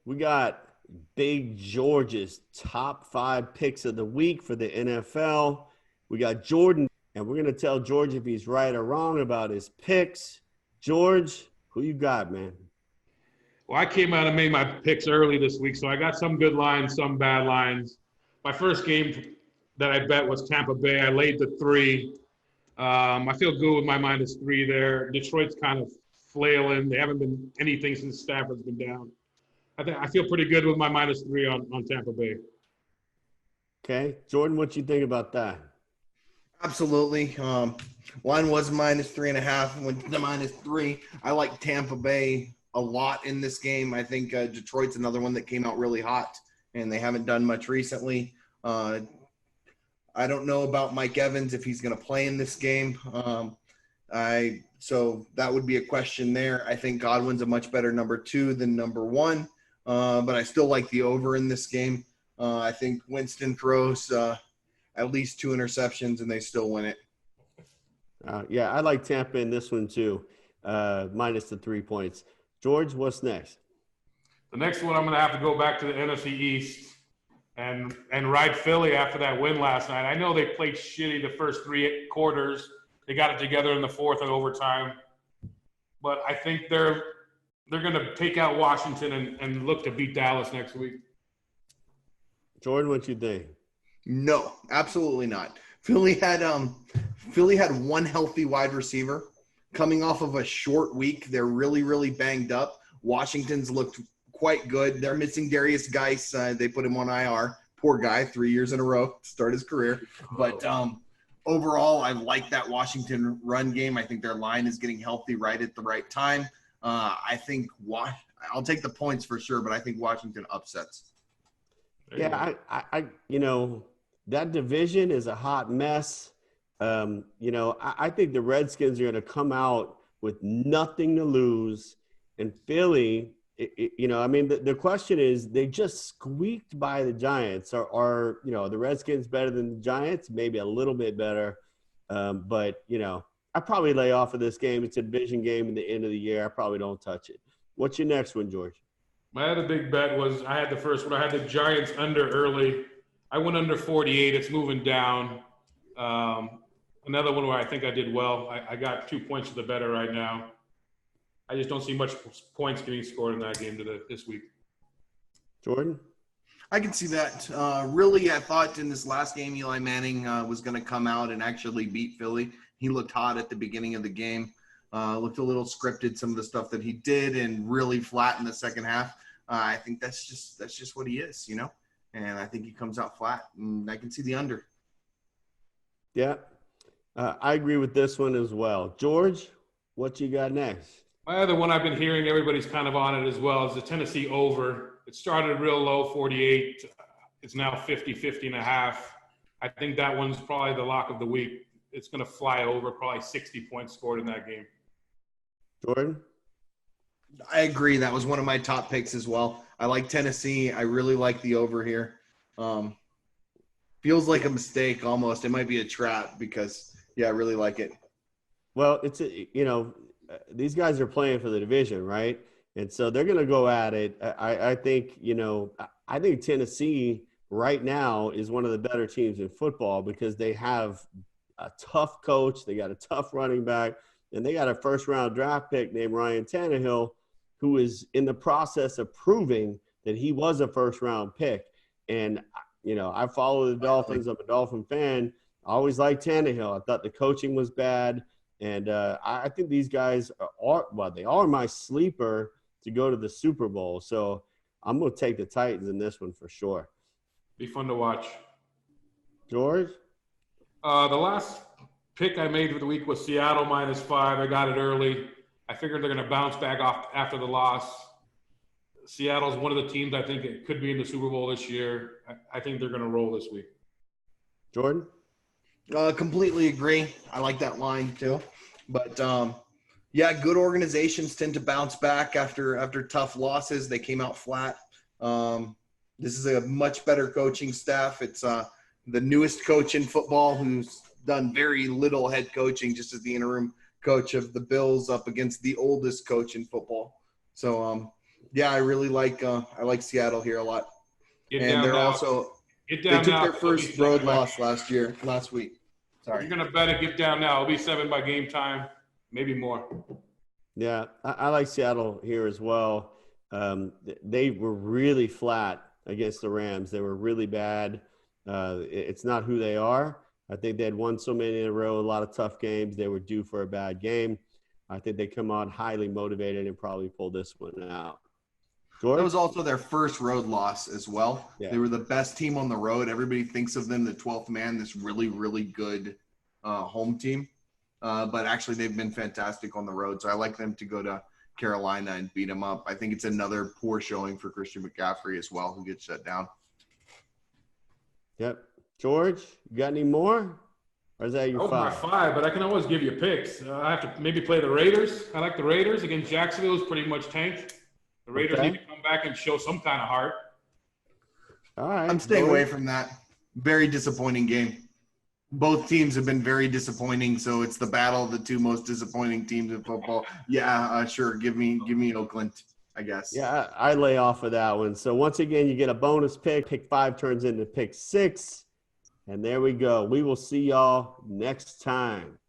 We got Big George's top 5 picks of the week for the NFL. We got Jordan, and we're going to tell George if he's right or wrong about his picks. George, who you got, man? Well, I came out and made my picks early this week, so I got some good lines, some bad lines. My first game that I bet was Tampa Bay. I laid the 3. I feel good with my -3 there. Detroit's kind of flailing. They haven't been anything since Stafford's been down. I feel pretty good with my -3 on Tampa Bay. Okay. Jordan, what you think about that? Absolutely. Line was -3.5 and went to -3. I like Tampa Bay a lot in this game. I think Detroit's another one that came out really hot, and they haven't done much recently. I don't know about Mike Evans if he's going to play in this game. So that would be a question there. I think Godwin's a much better number 2 than number 1, but I still like the over in this game. I think Winston throws at least 2 interceptions, and they still win it. Yeah, I like Tampa in this one too, minus the 3 points. George, what's next? The next one, I'm going to have to go back to the NFC East and ride Philly after that win last night. I know they played shitty the first 3 quarters. They got it together in the 4th and overtime. But I think they're going to take out Washington and look to beat Dallas next week. Jordan, what you think? No, absolutely not. Philly had one healthy wide receiver coming off of a short week. They're really, really banged up. Washington's looked quite good. They're missing Darius Geis. They put him on IR. Poor guy, 3 years in a row to start his career. But overall, I like that Washington run game. I think their line is getting healthy right at the right time. I think I'll take the points for sure, but I think Washington upsets. Yeah, I that division is a hot mess. I think the Redskins are going to come out with nothing to lose. And Philly, the question is, they just squeaked by the Giants. Are the Redskins better than the Giants? Maybe a little bit better. But I probably lay off of this game. It's a division game at the end of the year. I probably don't touch it. What's your next one, George? My other big bet was I had the first one. I had the Giants under early. I went under 48. It's moving down. Another one where I think I did well. I got 2 points to the better right now. I just don't see much points getting scored in that game this week. Jordan? I can see that. Really, I thought in this last game, Eli Manning was going to come out and actually beat Philly. He looked hot at the beginning of the game. Looked a little scripted, some of the stuff that he did, and really flat in the second half. I think that's just what he is, and I think he comes out flat, and I can see the under. Yeah, I agree with this one as well. George, what you got next? My other one I've been hearing everybody's kind of on it as well is the Tennessee over. It started real low, 48. It's now 50, 50.5. I think that one's probably the lock of the week. It's going to fly over, probably 60 points scored in that game. Jordan? I agree. That was one of my top picks as well. I like Tennessee. I really like the over here. Feels like a mistake almost. It might be a trap because, I really like it. Well, these guys are playing for the division, right? And so they're going to go at it. I think Tennessee right now is one of the better teams in football because they have a tough coach. They got a tough running back, and they got a first-round draft pick named Ryan Tannehill, who is in the process of proving that he was a first-round pick. And, I follow the Dolphins. I'm a Dolphin fan. I always liked Tannehill. I thought the coaching was bad. And I think these guys they are my sleeper to go to the Super Bowl. So I'm going to take the Titans in this one for sure. Be fun to watch. George? The last pick I made for the week was Seattle -5. I got it early. I figured they're going to bounce back off after the loss. Seattle's one of the teams I think it could be in the Super Bowl this year. I think they're going to roll this week. Jordan? Completely agree. I like that line too. But, good organizations tend to bounce back after tough losses. They came out flat. This is a much better coaching staff. It's the newest coach in football who's done very little head coaching, just as the interim coach of the Bills up against the oldest coach in football. So Yeah, I like Seattle here a lot. Get And down they're now. also Get they down took now. their It'll be first 7 road by- loss last week. If Sorry. you're gonna bet it, get down now. It'll be 7 by game time, maybe more. Yeah, I like Seattle here as well. They were really flat against the Rams. They were really bad. It's not who they are. I think they had won so many in a row, a lot of tough games. They were due for a bad game. I think they come out highly motivated and probably pull this one out. George? That was also their first road loss as well. Yeah. They were the best team on the road. Everybody thinks of them, the 12th man, this really, really good home team. But actually, they've been fantastic on the road. So I like them to go to Carolina and beat them up. I think it's another poor showing for Christian McCaffrey as well, who gets shut down. Yep. George, you got any more? Or is that That your was my 5, but I can always give you picks. I have to maybe play the Raiders. I like the Raiders against Jacksonville. Is pretty much tanked. The Raiders Okay. need to come back and show some kind of heart. All right. I'm staying George? away from that. Very disappointing game. Both teams have been very disappointing, so it's the battle of the two most disappointing teams in football. Yeah, sure. Give me Oakland, I guess. Yeah, I lay off of that one. So once again, you get a bonus pick. Pick 5 turns into pick 6. And there we go. We will see y'all next time.